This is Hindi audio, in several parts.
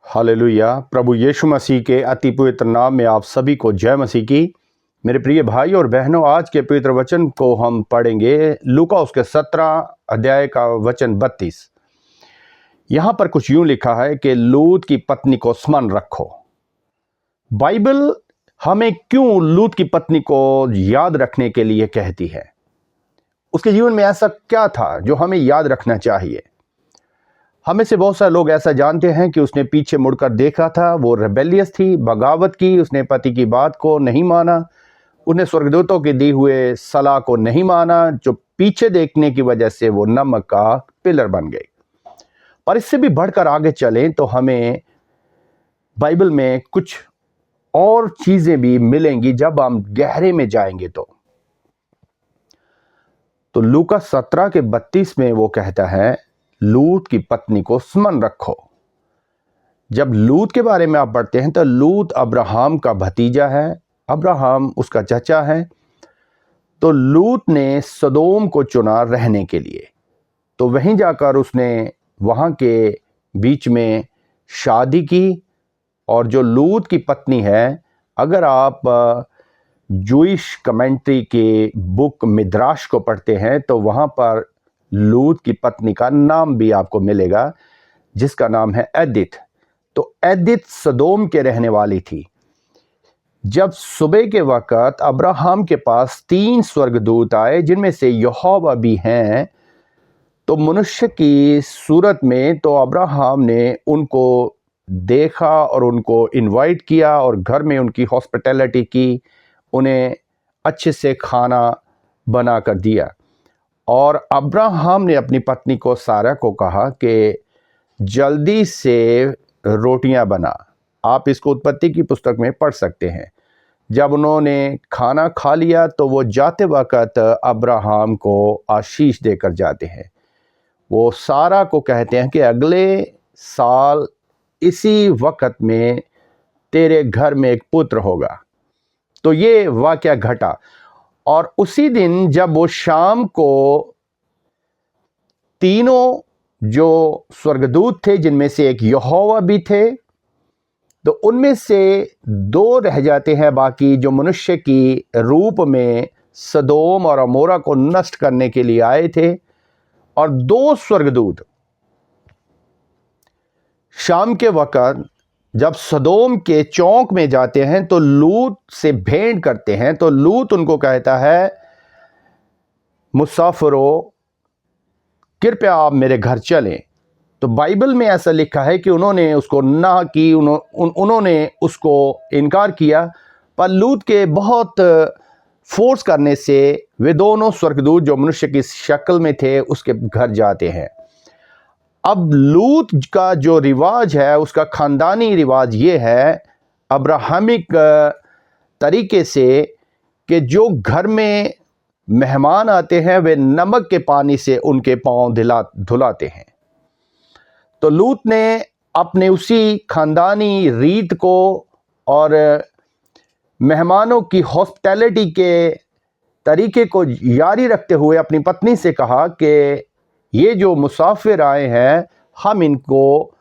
हालेलुया। प्रभु यीशु मसीह के अति पवित्र नाम में आप सभी को जय मसीह की। मेरे प्रिय भाई और बहनों, आज के पवित्र वचन को हम पढ़ेंगे लूका उसके 17 अध्याय का वचन 32। यहाँ पर कुछ यूं लिखा है कि लूत की पत्नी को स्मरण रखो। बाइबल हमें क्यों लूत की पत्नी को याद रखने के लिए कहती है? उसके जीवन में ऐसा क्या था जो हमें याद रखना चाहिए? हमें से बहुत सारे लोग ऐसा जानते हैं कि उसने पीछे मुड़कर देखा था, वो रेबेलियस थी, बगावत की, उसने पति की बात को नहीं माना, उसने स्वर्गदूतों के दिए हुए सलाह को नहीं माना, जो पीछे देखने की वजह से वो नमक का पिलर बन गई। और इससे भी बढ़कर आगे चलें तो हमें बाइबल में कुछ और चीजें भी मिलेंगी जब हम गहरे में जाएंगे। तो लूका 17 के 32 में वो कहता है, लूत की पत्नी को स्मरण रखो। जब लूत के बारे में आप पढ़ते हैं तो लूत अब्राहम का भतीजा है, अब्राहम उसका चचा है। तो लूत ने सदोम को चुना रहने के लिए, तो वहीं जाकर उसने वहां के बीच में शादी की। और जो लूत की पत्नी है, अगर आप जूइश कमेंट्री के बुक मिद्राश को पढ़ते हैं तो वहां पर लूत की पत्नी का नाम भी आपको मिलेगा, जिसका नाम है एदित। तो एदित सदोम के रहने वाली थी। जब सुबह के वक्त अब्राहम के पास 3 स्वर्गदूत आए, जिनमें से यहोवा भी हैं, तो मनुष्य की सूरत में, तो अब्राहम ने उनको देखा और उनको इनवाइट किया और घर में उनकी हॉस्पिटैलिटी की, उन्हें अच्छे से खाना बना कर दिया। और अब्राहम ने अपनी पत्नी को सारा को कहा कि जल्दी से रोटियां बना। आप इसको उत्पत्ति की पुस्तक में पढ़ सकते हैं। जब उन्होंने खाना खा लिया तो वो जाते वक्त अब्राहम को आशीष देकर जाते हैं। वो सारा को कहते हैं कि अगले साल इसी वक्त में तेरे घर में एक पुत्र होगा। तो ये वाकया घटा। और उसी दिन जब वो शाम को तीनों जो स्वर्गदूत थे, जिनमें से एक यहोवा भी थे, तो उनमें से 2 रह जाते हैं बाकी, जो मनुष्य की रूप में सदोम और अमोरा को नष्ट करने के लिए आए थे। और 2 स्वर्गदूत शाम के वक्त जब सदोम के चौक में जाते हैं तो लूत से भेंट करते हैं। तो लूत उनको कहता है, मुसाफिरों, कृपया आप मेरे घर चलें। तो बाइबल में ऐसा लिखा है कि उन्होंने उसको ना की, उन्होंने उसको इनकार किया। पर लूत के बहुत फोर्स करने से वे दोनों स्वर्गदूत जो मनुष्य की शक्ल में थे उसके घर जाते हैं। अब लूत का जो रिवाज है, उसका खानदानी रिवाज ये है, अब्राहमिक तरीके से, कि जो घर में मेहमान आते हैं वे नमक के पानी से उनके पांव धुलाते हैं। तो लूत ने अपने उसी खानदानी रीत को और मेहमानों की हॉस्पिटैलिटी के तरीके को जारी रखते हुए अपनी पत्नी से कहा कि ये जो मुसाफिर आए हैं, हम इनको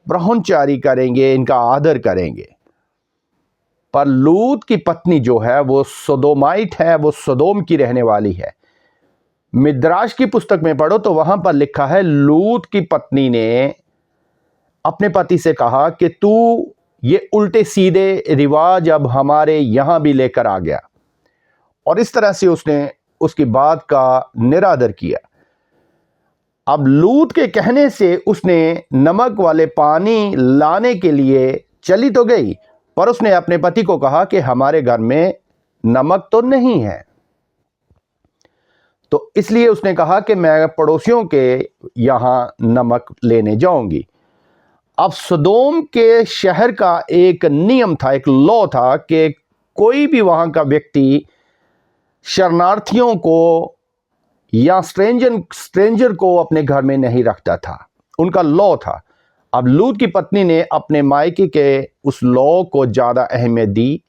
ब्रह्मचारी करेंगे, इनका आदर करेंगे। पर लूत की पत्नी जो है वो सदोमाइट है, वो सदोम की रहने वाली है। मिद्राश की पुस्तक में पढ़ो तो वहां पर लिखा है, लूत की पत्नी ने अपने पति से कहा कि तू ये उल्टे सीधे रिवाज अब हमारे यहां भी लेकर आ गया। और इस तरह से उसने उसकी बात का निरादर किया। अब लूत के कहने से उसने नमक वाले पानी लाने के लिए चली तो गई, पर उसने अपने पति को कहा कि हमारे घर में नमक तो नहीं है। तो इसलिए उसने कहा कि मैं पड़ोसियों के यहां नमक लेने जाऊंगी। अब सदोम के शहर का एक नियम था, एक लॉ था कि कोई भी वहां का व्यक्ति शरणार्थियों को या स्ट्रेंजर को अपने घर में नहीं रखता था। उनका लॉ था। अब लूत की पत्नी ने अपने मायके के उस लॉ को ज्यादा अहमियत दी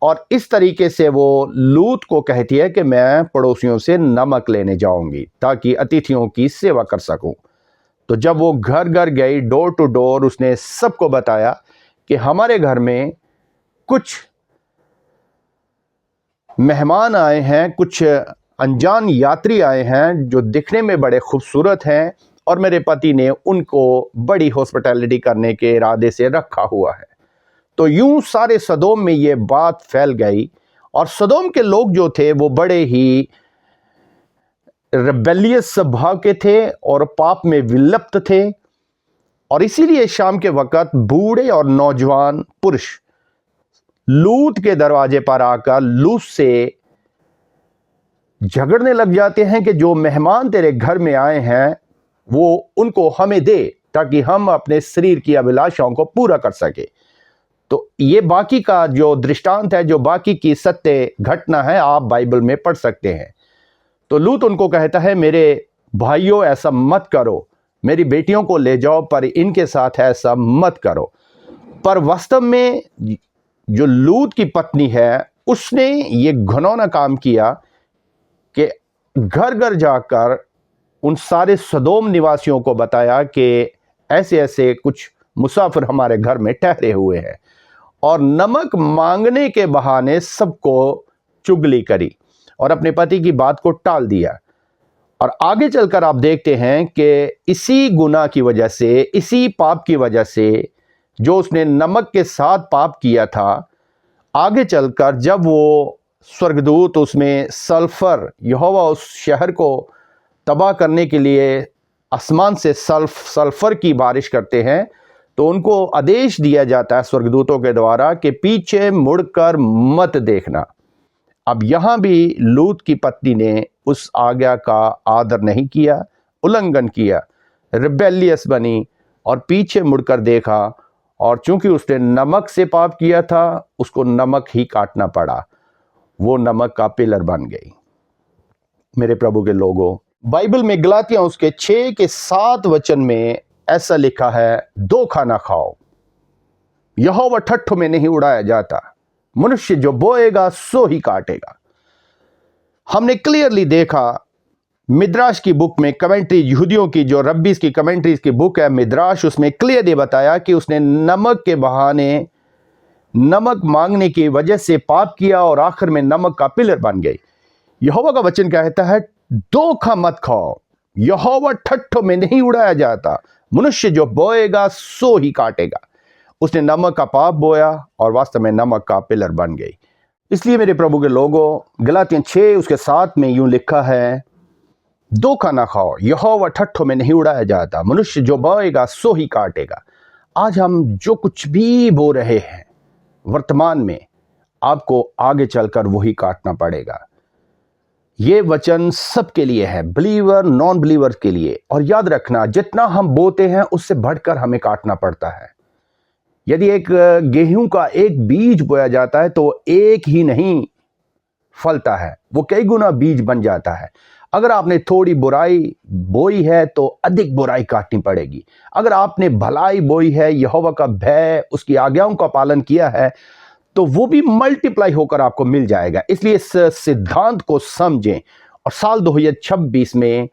और इस तरीके से वो लूत को कहती है कि मैं पड़ोसियों से नमक लेने जाऊंगी ताकि अतिथियों की सेवा कर सकूं। तो जब वो घर घर गई, डोर टू डोर, उसने सबको बताया कि हमारे घर में कुछ मेहमान आए हैं, कुछ अनजान यात्री आए हैं जो दिखने में बड़े खूबसूरत हैं और मेरे पति ने उनको बड़ी हॉस्पिटैलिटी करने के इरादे से रखा हुआ है। तो यूं सारे सदोम में ये बात फैल गई और सदोम के लोग जो थे वो बड़े ही रिबेलियस स्वभाव के थे और पाप में विलुप्त थे। और इसीलिए शाम के वक्त बूढ़े और नौजवान पुरुष लूत के दरवाजे पर आकर लूत से झगड़ने लग जाते हैं कि जो मेहमान तेरे घर में आए हैं वो उनको हमें दे ताकि हम अपने शरीर की अभिलाषाओं को पूरा कर सके। तो ये बाकी का जो दृष्टांत है, जो बाकी की सत्य घटना है, आप बाइबल में पढ़ सकते हैं। तो लूत उनको कहता है, मेरे भाइयों ऐसा मत करो, मेरी बेटियों को ले जाओ पर इनके साथ ऐसा मत करो। पर वास्तव में जो लूत की पत्नी है उसने ये घिनौना काम किया कि घर घर जाकर उन सारे सदोम निवासियों को बताया कि ऐसे ऐसे कुछ मुसाफिर हमारे घर में ठहरे हुए हैं, और नमक मांगने के बहाने सबको चुगली करी और अपने पति की बात को टाल दिया। और आगे चलकर आप देखते हैं कि इसी गुनाह की वजह से, इसी पाप की वजह से, जो उसने नमक के साथ पाप किया था, आगे चलकर जब वो स्वर्गदूत उसमें सल्फर, यहोवा उस शहर को तबाह करने के लिए आसमान से सल्फर की बारिश करते हैं, तो उनको आदेश दिया जाता है स्वर्गदूतों के द्वारा कि पीछे मुड़कर मत देखना। अब यहां भी लूत की पत्नी ने उस आज्ञा का आदर नहीं किया, उल्लंघन किया, रिबेलियस बनी और पीछे मुड़कर देखा, और चूंकि उसने नमक से पाप किया था उसको नमक ही काटना पड़ा। वो नमक का पिलर बन गई। मेरे प्रभु के लोगों, बाइबल में गलातिया उसके 6 के 7 वचन में ऐसा लिखा है, दो खाना खाओ, यहोवा ठट्ठ में नहीं उड़ाया जाता, मनुष्य जो बोएगा सो ही काटेगा। हमने क्लियरली देखा मिद्राश की बुक में, कमेंट्री यहूदियों की जो रब्बीज की कमेंट्रीज की बुक है मिद्राश, उसमें क्लियरली बताया कि उसने नमक के बहाने, नमक मांगने की वजह से पाप किया और आखिर में नमक का पिलर बन गई। यहोवा का वचन कहता है, धोखा मत खाओ, यहोवा ठट्ठों में नहीं उड़ाया जाता, मनुष्य जो बोएगा सो ही काटेगा। उसने नमक का पाप बोया और वास्तव में नमक का पिलर बन गई। इसलिए मेरे प्रभु के लोगों, गलातिया 6 उसके 7 में यूं लिखा है, धोखा ना खाओ, यहोवा ठट्ठों में नहीं उड़ाया जाता, मनुष्य जो बोएगा सो ही काटेगा। आज हम जो कुछ भी बो रहे हैं वर्तमान में, आपको आगे चलकर वही काटना पड़ेगा। ये वचन सबके लिए है, बिलीवर नॉन बिलीवर के लिए। और याद रखना, जितना हम बोते हैं उससे बढ़कर हमें काटना पड़ता है। यदि एक गेहूं का एक बीज बोया जाता है तो एक ही नहीं फलता है, वो कई गुना बीज बन जाता है। अगर आपने थोड़ी बुराई बोई है तो अधिक बुराई काटनी पड़ेगी। अगर आपने भलाई बोई है, यहोवा का भय, उसकी आज्ञाओं का पालन किया है, तो वो भी मल्टीप्लाई होकर आपको मिल जाएगा। इसलिए इस सिद्धांत को समझें और साल 2026 में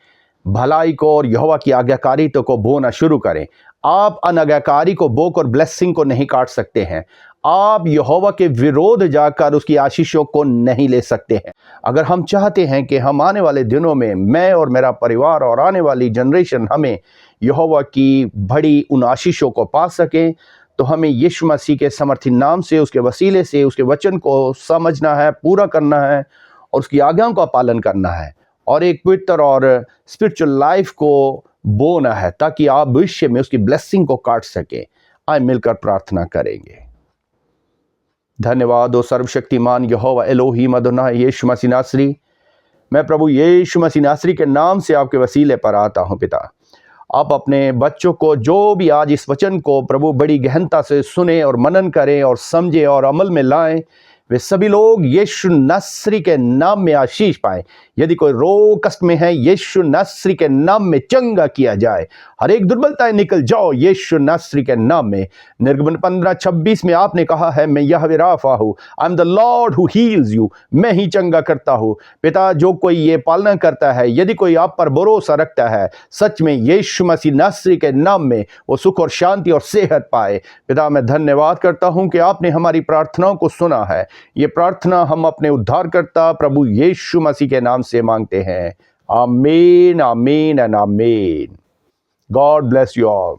भलाई को और यहोवा की आज्ञाकारिता को बोना शुरू करें। आप अनाज्ञाकारी को बोकर ब्लेसिंग को नहीं काट सकते हैं। आप यहोवा के विरोध जाकर उसकी आशीषों को नहीं ले सकते हैं। अगर हम चाहते हैं कि हम आने वाले दिनों में, मैं और मेरा परिवार और आने वाली जनरेशन, हमें यहोवा की बड़ी उन आशीषों को पा सकें, तो हमें यीशु मसीह के समर्थी नाम से, उसके वसीले से, उसके वचन को समझना है, पूरा करना है और उसकी आज्ञाओं का पालन करना है और एक पवित्र और स्पिरिचुअल लाइफ को बोना है, ताकि आप भविष्य में उसकी ब्लेसिंग को काट सकें। आए मिलकर प्रार्थना करेंगे। धन्यवाद ओ सर्वशक्तिमान यहोवा एलोहीम अदोनाई यीशु मसीह नासरी, मैं प्रभु यीशु मसीह नासरी के नाम से आपके वसीले पर आता हूं। पिता, आप अपने बच्चों को जो भी आज इस वचन को प्रभु बड़ी गहनता से सुने और मनन करें और समझे और अमल में लाएं, वे सभी लोग यीशु नस्री के नाम में आशीष पाए। यदि कोई रोग कष्ट में है, यीशु नस्री के नाम में चंगा किया जाए। हर एक दुर्बलताएं निकल जाओ यीशु नस्री के नाम में। निर्गमन 15:26 में आपने कहा है, मैं यहोवा राफा हूँ, I am the Lord who heels you, मैं ही चंगा करता हूँ। पिता, जो कोई ये पालना करता है, यदि कोई आप पर भरोसा रखता है, सच में यीशु मसीह नस्री के नाम में वो सुख और शांति और सेहत पाए। पिता, मैं धन्यवाद करता हूँ कि आपने हमारी प्रार्थनाओं को सुना है। ये प्रार्थना हम अपने उद्धारकर्ता प्रभु यीशु मसीह के नाम से मांगते हैं। आमीन, आमीन एंड आमीन। God bless you all.